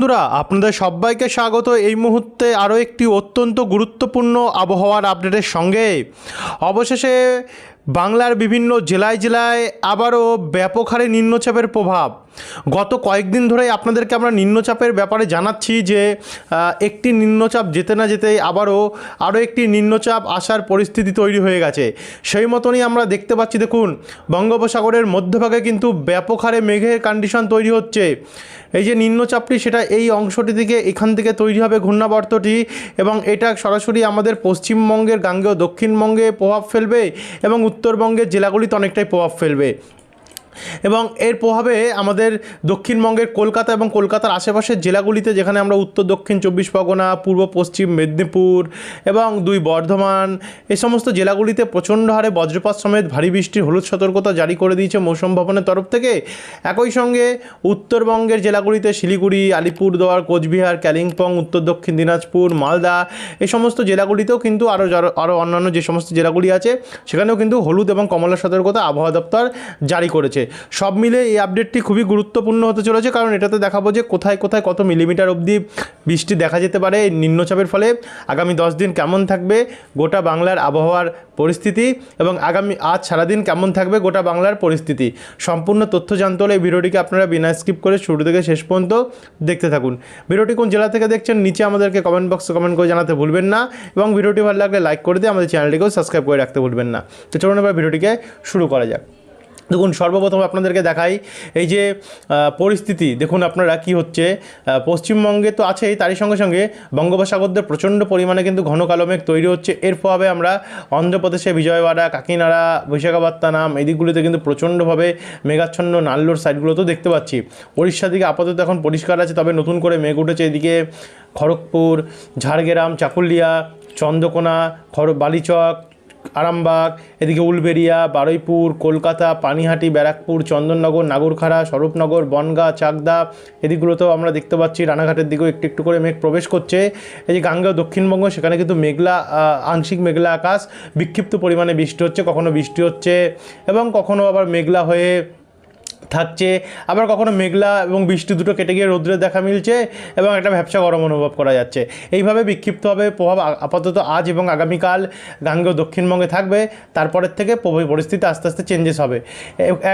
বন্ধুরা আপনাদের সবাইকে স্বাগত এই মুহূর্তে আরও একটি অত্যন্ত গুরুত্বপূর্ণ আবহাওয়ার আপডেটের সঙ্গে। অবশেষে বাংলার বিভিন্ন জেলায় জেলায় আবারও ব্যাপক হারে নিম্নচাপের প্রভাব। গত কয়েকদিন ধরেই আপনাদেরকে আমরা নিম্নচাপের ব্যাপারে জানাচ্ছি যে একটি নিম্নচাপ যেতে না যেতেই আরও একটি নিম্নচাপ আসার পরিস্থিতি তৈরি হয়ে গেছে। সেই মতনই আমরা দেখতে পাচ্ছি, দেখুন বঙ্গোপসাগরের মধ্যভাগে কিন্তু ব্যাপক হারে মেঘের কন্ডিশন তৈরি হচ্ছে। এই যে নিম্নচাপটি সেটা এই অংশটি থেকে এখান থেকে তৈরি হবে ঘূর্ণাবর্তটি, এবং এটা সরাসরি আমাদের পশ্চিমবঙ্গের গাঙ্গেয় দক্ষিণবঙ্গে প্রভাব ফেলবে এবং উত্তরবঙ্গের জেলাগুলিতে অনেকটাই প্রভাব ফেলবে। এবং এর প্রভাবে আমাদের দক্ষিণবঙ্গের কলকাতা এবং কলকাতার আশেপাশের জেলাগুলিতে, যেখানে আমরা উত্তর দক্ষিণ 24 পরগনা, পূর্ব পশ্চিম মেদিনীপুর এবং 2 বর্ধমান, এই সমস্ত জেলাগুলিতে প্রচণ্ড হারে বজ্রপাত সমেত ভারী বৃষ্টির হলুদ সতর্কতা জারি করে দিয়েছে মৌসুম ভবনের তরফ থেকে। একই সঙ্গে উত্তরবঙ্গের জেলাগুলিতে শিলিগুড়ি, আলিপুরদুয়ার, কোচবিহার, কালিম্পং, উত্তর দক্ষিণ দিনাজপুর, মালদা, এই সমস্ত জেলাগুলিতেও কিন্তু আরও অন্যান্য যে সমস্ত জেলাগুলি আছে সেখানেও কিন্তু হলুদ এবং কমলা সতর্কতা আবহাওয়া দপ্তর জারি করেছে। সব মিলে এই আপডেটটি খুবই গুরুত্বপূর্ণ হতে চলেছে, কারণ এটাতে দেখাবো যে কোথায় কোথায় কত মিলিমিটার অবধি বৃষ্টি দেখা যেতে পারে এই নিম্নচাপের ফলে। আগামী 10 দিন কেমন থাকবে গোটা বাংলার আবহাওয়ার পরিস্থিতি, এবং আজ সারাদিন কেমন থাকবে গোটা বাংলার পরিস্থিতি, সম্পূর্ণ তথ্য জানতে হলে এই ভিডিওটিকে আপনারা বিনা স্কিপ করে শুরু থেকে শেষ পর্যন্ত দেখতে থাকুন। ভিডিওটি কোন জেলা থেকে দেখছেন নিচে আমাদেরকে কমেন্ট বক্সে কমেন্ট করে জানাতে ভুলবেন না, এবং ভিডিওটি ভালো লাগলে লাইক করে দিয়ে আমাদের চ্যানেলটিকেও সাবস্ক্রাইব করে রাখতে ভুলবেন না। তো চলুন এবার ভিডিওটিকে শুরু করা যাক। দেখুন সর্বপ্রথম আপনাদেরকে দেখাই এই যে পরিস্থিতি, দেখুন আপনারা কি হচ্ছে পশ্চিমবঙ্গে তো আছেই, তারই সঙ্গে সঙ্গে বঙ্গোপসাগরদের প্রচণ্ড পরিমাণে কিন্তু ঘন কালো মেঘ তৈরি হচ্ছে। এর প্রভাবে আমরা অন্ধ্রপ্রদেশে বিজয়ওয়াড়া, কাকিনাড়া, বিশাখাপত্তনম এই দিকগুলিতে কিন্তু প্রচণ্ডভাবে মেঘাচ্ছন্ন নাল্লোর সাইডগুলোতেও দেখতে পাচ্ছি। উড়িষ্যার দিকে আপাতত এখন পরিষ্কার আছে, তবে নতুন করে মেঘ উঠেছে এদিকে খড়গপুর, ঝাড়গ্রাম, চাকুলিয়া, চন্দ্রকোনা, বালিচক, আরামবাগ, এদিকে উলবেড়িয়া, বারুইপুর, কলকাতা, পানিহাটি, ব্যারাকপুর, চন্দননগর, নাগরখাড়া, স্বরূপনগর, বনগাঁ, চাকদা এদিকগুলোতেও আমরা দেখতে পাচ্ছি। রানাঘাটের দিকেও একটু একটু করে মেঘ প্রবেশ করছে। এই যে গাঙ্গেয় দক্ষিণবঙ্গ, সেখানে কিন্তু মেঘলা, আংশিক মেঘলা আকাশ, বিক্ষিপ্ত পরিমাণে বৃষ্টি হচ্ছে, কখনো বৃষ্টি হচ্ছে এবং কখনো আবার মেঘলা হয়ে থাকছে, আবার কখনো মেঘলা এবং বৃষ্টি দুটো কেটে গিয়ে রৌদ্রের দেখা মিলছে এবং একটা ভ্যাপসা গরম অনুভব করা যাচ্ছে। এইভাবে বিক্ষিপ্তভাবে প্রভাব আপাতত আজ এবং আগামীকাল গাঙ্গেয় দক্ষিণবঙ্গে থাকবে। তারপরের থেকে পরিস্থিতি আস্তে আস্তে চেঞ্জেস হবে।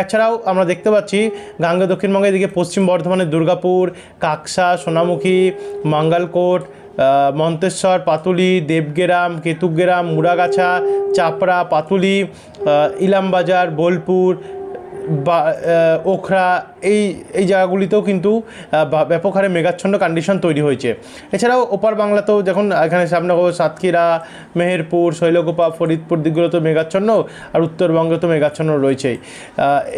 এছাড়াও আমরা দেখতে পাচ্ছি গাঙ্গেয় দক্ষিণবঙ্গের দিকে পশ্চিম বর্ধমানের দুর্গাপুর, কাকসা, সোনামুখী, মঙ্গলকোট, মন্তেশ্বর, পাতুলি, দেবগ্রাম, কেতুগ্রাম, মুড়াগাছা, চাপড়া, পাতুলি, ইলামবাজার, বোলপুর বা ওখরা এই জায়গাগুলিতেও কিন্তু ব্যাপক হারে মেঘাচ্ছন্ন কন্ডিশন তৈরি হয়েছে। এছাড়াও ওপার বাংলাতেও যখন এখানে শ্যামনগর, সাতক্ষীরা, মেহেরপুর, শৈলকুপা, ফরিদপুর দিকগুলোতেও মেঘাচ্ছন্ন, আর উত্তরবঙ্গে তো মেঘাচ্ছন্ন রয়েছেই।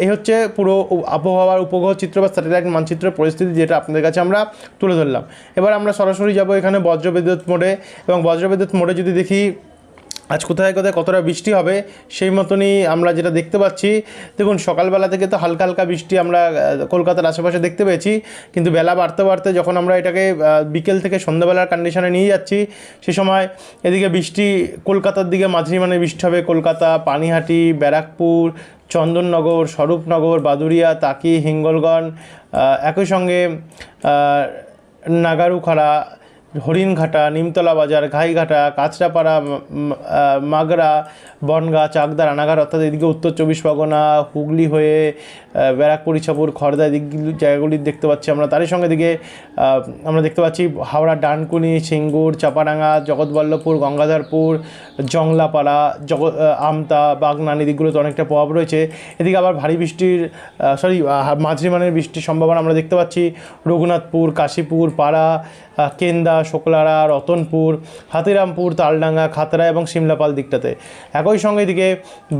এই হচ্ছে পুরো আবহাওয়ার উপগ্রহ চিত্র বা স্যাটেলাইট মানচিত্রের পরিস্থিতি, যেটা আপনাদের কাছে আমরা তুলে ধরলাম। এবার আমরা সরাসরি যাব এখানে বজ্রবিদ্যুৎ মোডে, এবং বজ্রবিদ্যুৎ মোডে যদি দেখি আজ কোথায় কোথায় কতটা বৃষ্টি হবে সেই মতনই আমরা যেটা দেখতে পাচ্ছি। দেখুন সকালবেলা থেকে তো হালকা হালকা বৃষ্টি আমরা কলকাতার আশেপাশে দেখতে পেয়েছি, কিন্তু বেলা বাড়তে বাড়তে যখন আমরা এটাকে বিকেল থেকে সন্ধ্যাবেলার কন্ডিশনে নিয়ে যাচ্ছি, সে সময় এদিকে বৃষ্টি কলকাতার দিকে মাঝারি মানের বৃষ্টি হবে। কলকাতা, পানিহাটি, ব্যারাকপুর, চন্দননগর, স্বরূপনগর, বাদুড়িয়া, তাকি, হিঙ্গলগঞ্জ, একই সঙ্গে নাগারুখাড়া, হরিণঘাটা, নিমতলা বাজার, ঘাইঘাটা, কাঁচরাপাড়া, মাগরা, বনগাঁ, চাকদা, রানাঘাট, অর্থাৎ এদিকে উত্তর 24 পরগনা, হুগলি হয়ে ব্যারাকপুর, ইছাপুর, খড়দা দিকগুলি জায়গাগুলি দেখতে পাচ্ছি আমরা। তারই সঙ্গে দিকে আমরা দেখতে পাচ্ছি হাওড়া, ডানকুনি, সিঙ্গুর, চাপাডাঙ্গা, জগৎবল্লভপুর, গঙ্গাধরপুর, জংলাপাড়া, আমতা, বাগনান দিকগুলোতে অনেকটা প্রভাব রয়েছে। এদিকে আবার ভারী বৃষ্টির মাঝারি মানের বৃষ্টির সম্ভাবনা আমরা দেখতে পাচ্ছি রঘুনাথপুর, কাশীপুর, পাড়া, কেন্দা, শুক্লারা, রতনপুর, হাতিরামপুর, তালডাঙ্গা, খাতড়া এবং সিমলাপাল দিকটাতে। একই সঙ্গে এদিকে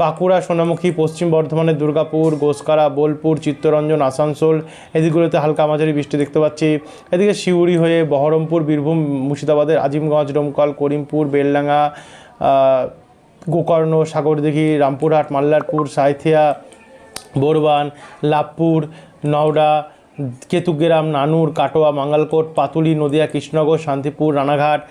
বাঁকুড়া, সোনামুখী, পশ্চিম বর্ধমানের দুর্গাপুর, গোসকারা, বোলপুর, চিত্তরঞ্জন, আসানসোল এদিকগুলোতে হালকা মাঝারি বৃষ্টি দেখতে পাচ্ছি। এদিকে সিউড়ি হয়ে বহরমপুর, বীরভূম, মুর্শিদাবাদের আজিমগঞ্জ, ডোমকল, করিমপুর, বেলডাঙ্গা, গোকর্ণ, সাগরদিঘি, রামপুরহাট, মাল্লারপুর, সাঁইথিয়া, বোরবান, লাভপুর, নওডা, কেতুগ্রাম, নানুর, কাটোয়া, মাঙ্গালকোট, পাতুলি, নদিয়া, কৃষ্ণনগর, শান্তিপুর, রানাঘাট,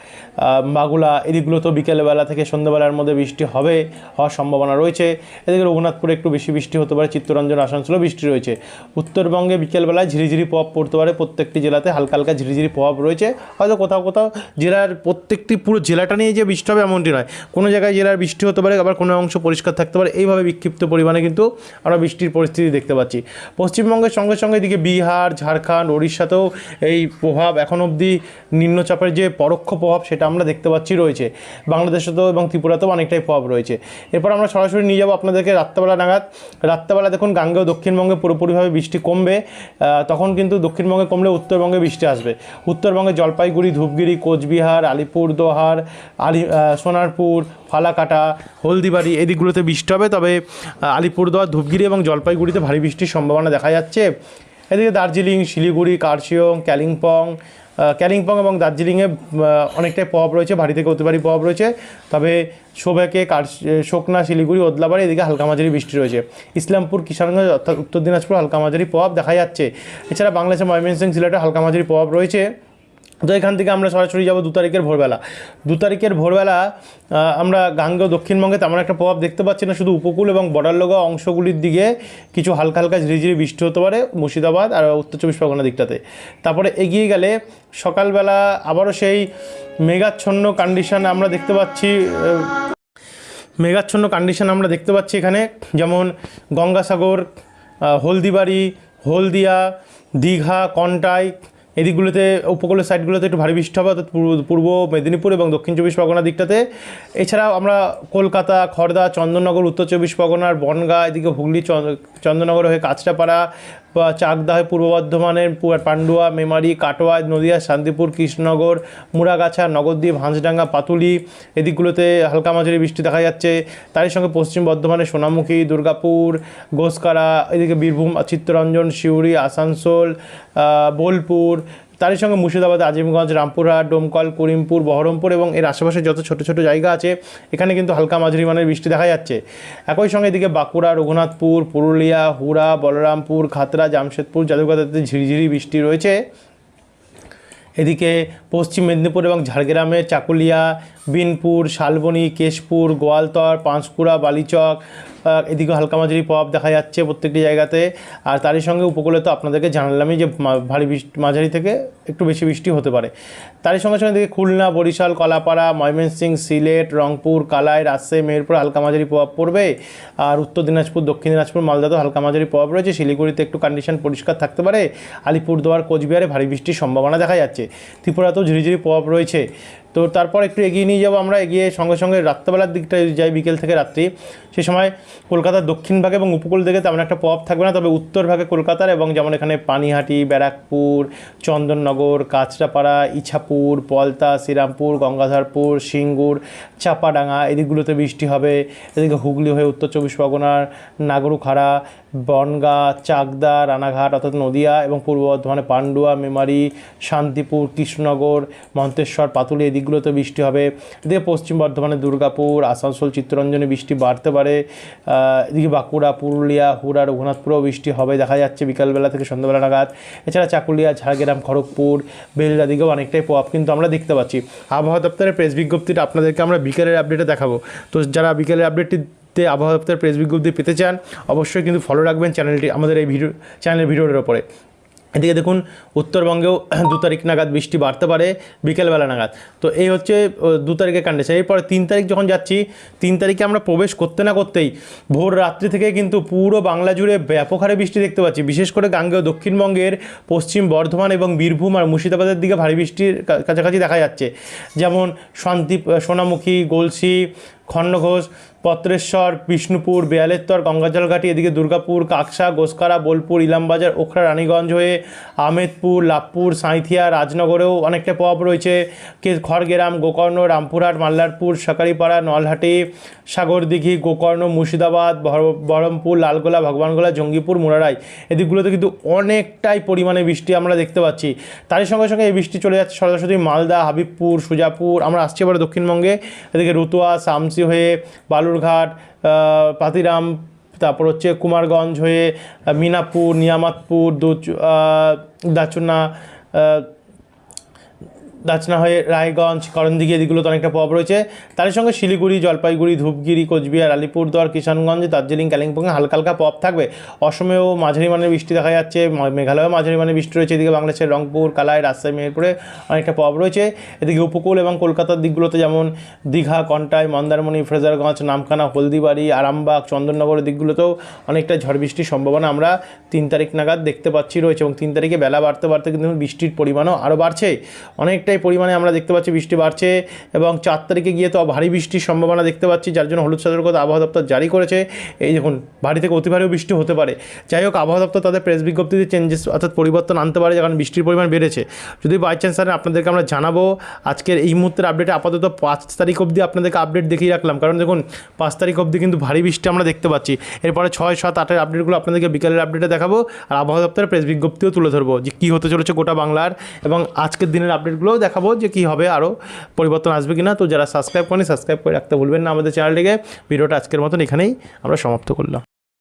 বাগুলা এদিকগুলোতেও বিকেলবেলা থেকে সন্ধ্যাবেলার মধ্যে বৃষ্টি হওয়ার সম্ভাবনা রয়েছে। এদিকে রঘুনাথপুরে একটু বেশি বৃষ্টি হতে পারে, চিত্তরঞ্জন, আসানসোলেও বৃষ্টি রয়েছে। উত্তরবঙ্গে বিকেলবেলায় ঝিরিঝিরি প্রভাব পড়তে পারে, প্রত্যেকটি জেলাতে হালকা হালকা ঝিরিঝিরি প্রভাব রয়েছে। হয়তো কোথাও কোথাও জেলার প্রত্যেকটি পুরো জেলাটা নিয়ে যে বৃষ্টি হবে এমনটি নয়, কোনো জায়গায় জেলার বৃষ্টি হতে পারে, আবার কোনো অংশ পরিষ্কার থাকতে পারে। এইভাবে বিক্ষিপ্ত পরিমাণে কিন্তু আমরা বৃষ্টির পরিস্থিতি দেখতে পাচ্ছি। পশ্চিমবঙ্গের সঙ্গে সঙ্গে এদিকে বিহার, ঝাড়খণ্ড, ওড়িশাতেও এই প্রভাব এখন অবধি নিম্নচাপের যে পরোক্ষ প্রভাব সেটা আমরা দেখতে পাচ্ছি রয়েছে। বাংলাদেশেতেও এবং ত্রিপুরাতেও অনেকটাই প্রভাব রয়েছে। এরপর আমরা সরাসরি নিয়ে যাবো আপনাদেরকে রাত্রেবেলা নাগাদ। রাত্রেবেলা দেখুন গাঙ্গেয় দক্ষিণবঙ্গে পুরোপুরিভাবে বৃষ্টি কমবে, তখন কিন্তু দক্ষিণবঙ্গে কমলে উত্তরবঙ্গে বৃষ্টি আসবে। উত্তরবঙ্গে জলপাইগুড়ি, ধূপগুড়ি, কোচবিহার, আলিপুরদুয়ার, সোনারপুর, ফালাকাটা, হলদিবাড়ি এই দিকগুলোতে বৃষ্টি হবে। তবে আলিপুরদুয়ার, ধূপগুড়ি এবং জলপাইগুড়িতে ভারী বৃষ্টির সম্ভাবনা দেখা যাচ্ছে। এদিকে দার্জিলিং, শিলিগুড়ি, কার্শিয়ং, কালিম্পং এবং দার্জিলিংয়ে অনেকটাই প্রভাব রয়েছে, ভারী থেকে অতি ভারী প্রভাব রয়েছে। তবে শোভাকে, শোকনা, শিলিগুড়ি, ওদলাবাড়ি এদিকে হালকা মাঝারি বৃষ্টি রয়েছে। ইসলামপুর, কিষানগঞ্জ অর্থাৎ উত্তর দিনাজপুর হালকা মাঝারি প্রভাব দেখা যাচ্ছে। এছাড়া বাংলাদেশের ময়মনসিংহ, সিলেটে হালকা মাঝারি প্রভাব রয়েছে। তো এখান থেকে আমরা সরাসরি যাব 2 তারিখের ভোরবেলা। 2 তারিখের ভোরবেলা আমরা গাঙ্গেয় দক্ষিণবঙ্গে তেমন একটা প্রভাব দেখতে পাচ্ছি না, শুধু উপকূল এবং বর্ডার লগা অংশগুলির দিকে কিছু হালকা হালকা ঝিরিঝিরি বৃষ্টি হতে পারে মুর্শিদাবাদ আর উত্তর চব্বিশ পরগনা দিকটাতে। তারপরে এগিয়ে গেলে সকালবেলা আবারও সেই মেঘাচ্ছন্ন কন্ডিশন আমরা দেখতে পাচ্ছি এখানে, যেমন গঙ্গাসাগর, হলদিবাড়ি, হলদিয়া, দীঘা, কন্টাই এদিকগুলোতে, উপকূলের সাইডগুলোতে একটু ভারী বৃষ্টি হবে, অর্থাৎ পূর্ব মেদিনীপুর এবং দক্ষিণ চব্বিশ পরগনা দিকটাতে। এছাড়াও আমরা কলকাতা, খড়দা, চন্দননগর, উত্তর চব্বিশ পরগনার বনগাঁ, এদিকে হুগলি, চন্দননগর হয়ে কাঁচরাপাড়া বা চাকদা হয়ে পূর্ব বর্ধমানের পান্ডুয়া, মেমারি, কাটোয়া, নদিয়া, শান্তিপুর, কৃষ্ণনগর, মুড়াগাছা, নগরদ্বীপ, হাঁসডাঙ্গা, পাতুলি এদিকগুলোতে হালকা মাঝারি বৃষ্টি দেখা যাচ্ছে। তারই সঙ্গে পশ্চিম বর্ধমানের সোনামুখী, দুর্গাপুর, ঘোষকারা, এদিকে বীরভূম, চিত্তরঞ্জন, সিউড়ি, আসানসোল, বোলপুর, তারই সঙ্গে মুর্শিদাবাদ, আজিমগঞ্জ, রামপুরহাট, ডোমকল, করিমপুর, বহরমপুর এবং এর আশেপাশে যত ছোটো ছোটো জায়গা আছে এখানে কিন্তু হালকা মাঝারি মানের বৃষ্টি দেখা যাচ্ছে। একই সঙ্গে এদিকে বাঁকুড়া, রঘুনাথপুর, পুরুলিয়া, হুড়া, বলরামপুর, খাতড়া, জামশেদপুর, যাদুঘাটাতে ঝিরিঝিরি বৃষ্টি রয়েছে। এদিকে পশ্চিম মেদিনীপুর এবং ঝাড়গ্রামে চাকুলিয়া, বিনপুর, শালবনী, কেশপুর, গোয়ালতর, পাঁশকুড়া, বালিচক এদিকে হালকা মাঝারি প্রভাব দেখা যাচ্ছে প্রত্যেকটি জায়গাতে। আর তারই সঙ্গে উপকূলে তো আপনাদেরকে জানালামই যে ভারী বৃষ্টি, মাঝারি থেকে একটু বেশি বৃষ্টি হতে পারে। তারই সঙ্গে সঙ্গে এদিকে খুলনা, বরিশাল, কলাপাড়া, ময়মনসিংহ, সিলেট, রংপুর, কালাই, রাজশাহী, মেহেরপুর হালকা মাঝারি প্রভাব পড়বে। আর উত্তর দিনাজপুর, দক্ষিণ দিনাজপুর, মালদাতেও হালকা মাঝারি প্রভাব রয়েছে। শিলিগুড়িতে একটু কন্ডিশন পরিষ্কার থাকতে পারে। আলিপুরদুয়ার, কোচবিহারে ভারী বৃষ্টির সম্ভাবনা দেখা যাচ্ছে। ত্রিপুরাতেও ঝিরিঝিরি প্রভাব রয়েছে। তো তারপর একটু এগিয়ে নিয়ে যাবো আমরা, এগিয়ে সঙ্গে সঙ্গে রাত্রেবেলার দিকটা যাই, বিকেল থেকে রাত্রি, সে সময় কলকাতার দক্ষিণ ভাগে এবং উপকূল দিকে তেমন একটা প্রভাব থাকবে না। তবে উত্তর ভাগে কলকাতার এবং যেমন এখানে পানিহাটি, ব্যারাকপুর, চন্দননগর, কাঁচরাপাড়া, ইছাপুর, পলতা, শ্রীরামপুর, গঙ্গাধরপুর, সিঙ্গুর, চাপাডাঙ্গা এদিকগুলোতে বৃষ্টি হবে। এদিকে হুগলি হয়ে উত্তর চব্বিশ পরগনার নাগরুখাড়া, বনগাঁ, চাকদা, রানাঘাট অর্থাৎ নদিয়া এবং পূর্ব বর্ধমানে পান্ডুয়া, মেমারি, শান্তিপুর, কৃষ্ণনগর, মন্তেশ্বর, পাতুলি এদিকগুলোতে বৃষ্টি হবে। এদিকে পশ্চিম বর্ধমানে দুর্গাপুর, আসানসোল, চিত্তরঞ্জনে বৃষ্টি বাড়তে পারে। এদিকে বাঁকুড়া, পুরুলিয়া, হুড়া, রঘুনাথপুরেও বৃষ্টি হবে দেখা যাচ্ছে বিকালবেলা থেকে সন্ধ্যাবেলা নাগাদ। এছাড়া চাকুলিয়া, ঝাড়গ্রাম, খড়গপুর, বেলদা দিকেও অনেকটাই প্রভাব কিন্তু আমরা দেখতে পাচ্ছি। আবহাওয়া দপ্তরের প্রেস বিজ্ঞপ্তিটা আপনাদেরকে আমরা বিকেলের আপডেটে দেখাবো। তো যারা বিকেলের আপডেটটি আবহাওয়া দপ্তরের প্রেস বিজ্ঞপ্তি পেতে চান অবশ্যই কিন্তু ফলো রাখবেন চ্যানেলটি, আমাদের এই চ্যানেলের ভিডিওর ওপরে। এদিকে দেখুন উত্তরবঙ্গেও 2 তারিখ নাগাদ বৃষ্টি বাড়তে পারে বিকেলবেলা নাগাদ। তো এই হচ্ছে 2 তারিখের কন্ডিশন। এরপরে 3 তারিখ যখন যাচ্ছি, 3 তারিখে আমরা প্রবেশ করতে না করতেই ভোর রাত্রি থেকে কিন্তু পুরো বাংলা জুড়ে ব্যাপক হারে বৃষ্টি দেখতে পাচ্ছি। বিশেষ করে গাঙ্গেয় দক্ষিণবঙ্গের পশ্চিম বর্ধমান এবং বীরভূম আর মুর্শিদাবাদের দিকে ভারী বৃষ্টির কাছাকাছি দেখা যাচ্ছে। যেমন সোনামুখী, গলসি, খণ্ডঘোষ, পত্রেশ্বর, বিষ্ণুপুর, বেয়ালেত্তর, গঙ্গাজলঘাটি, এদিকে দুর্গাপুর, কাকসা, গোসকারা, বোলপুর, ইলামবাজার, ওখরা, রানীগঞ্জ হয়ে আহমেদপুর, লাভপুর, সাঁইথিয়া, রাজনগরেও অনেকটা প্রভাব রয়েছে। খড়গ্রাম, গোকর্ণ, রামপুরহাট, মাল্লারপুর, সাকারিপাড়া, নলহাটি, সাগরদিঘি, গোকর্ণ, মুর্শিদাবাদ, বহরমপুর, লালগোলা, ভগবানগোলা, জঙ্গিপুর, মুরারাই এদিকগুলোতে কিন্তু অনেকটাই পরিমাণে বৃষ্টি আমরা দেখতে পাচ্ছি। তারই সঙ্গে সঙ্গে এই বৃষ্টি চলে যাচ্ছে সরাসরি মালদা, হাবিবপুর, সুজাপুর। আমরা আসছি এবারে দক্ষিণবঙ্গে, এদিকে রতুয়া, শামসি হয়ে বালুরঘাট, পাতিরাম, তারপর হচ্ছে কুমারগঞ্জ হয়ে মিনাপুর, নিয়ামতপুর, দাচুনা হয়ে রায়গঞ্জ, করণদিঘি এদিকগুলোতে অনেকটা প্রভাব রয়েছে। তার সঙ্গে শিলিগুড়ি, জলপাইগুড়ি, ধূপগিরি, কোচবিহার, আলিপুরদুয়ার, কিষানগঞ্জ, দার্জিলিং, কালিম্পংয়ে হালকা হালকা প্রভাব থাকবে। অসমেও মাঝারি মানের বৃষ্টি দেখা যাচ্ছে, মেঘালয়েও মাঝারি মানের বৃষ্টি রয়েছে। এদিকে বাংলাদেশের রংপুর, কালাই, রাজশাহী, মেহেরপুরে অনেকটা প্রভাব রয়েছে। এদিকে উপকূল এবং কলকাতার দিকগুলোতে যেমন দীঘা, কন্টাই, মন্দারমণি, ফ্রেজারগঞ্জ, নামখানা, হলদিবাড়ি, আরামবাগ, চন্দননগরের দিকগুলোতেও অনেকটা ঝড় বৃষ্টির সম্ভাবনা আমরা 3 তারিখ নাগাদ দেখতে পাচ্ছি রয়েছে। এবং 3 তারিখে বেলা বাড়তে বাড়তে কিন্তু বৃষ্টির পরিমাণও আরও বাড়ছে, অনেকটাই পরিমাণে আমরা দেখতে পাচ্ছি বৃষ্টি বাড়ছে। এবং 4 তারিখে গিয়ে তো ভারী বৃষ্টির সম্ভাবনা দেখতে পাচ্ছি, যার জন্য হলুদ সতর্কতা আবহাওয়া দপ্তর জারি করেছে। এই দেখুন, ভারী থেকে অতি ভারীও বৃষ্টি হতে পারে। যাই হোক, আবহাওয়া দপ্তর তাদের প্রেস বিজ্ঞপ্তিতে চেঞ্জেস অর্থাৎ পরিবর্তন আনতে পারে, কারণ বৃষ্টির পরিমাণ বেড়েছে। যদি বাই চান্স আনে আপনাদেরকে আমরা জানাবো। আজকের এই মুহূর্তের আপডেটে আপাতত 5 তারিখ অবধি আপনাদেরকে আপডেট দেখিয়ে রাখলাম, কারণ দেখুন 5 তারিখ অবধি কিন্তু ভারী বৃষ্টি আমরা দেখতে পাচ্ছি। এরপরে 6, 7, 8-এর আপডেটগুলো আপনাদেরকে বিকালের আপডেটে দেখাবো। আর আবহাওয়া দপ্তরের প্রেস বিজ্ঞপ্তিও তুলে ধরবো যে কী হতে চলেছে গোটা বাংলার, এবং আজকের দিনের আপডেটগুলোও দেখাবো যে কী হবে, আরও পরিবর্তন আসবে কিনা। তো যারা সাবস্ক্রাইব করেন সাবস্ক্রাইব করে রাখতে ভুলবেন না আমাদের চ্যানেলটিকে। ভিডিওটা আজকের মতন এখানেই আমরা সমাপ্ত করলাম।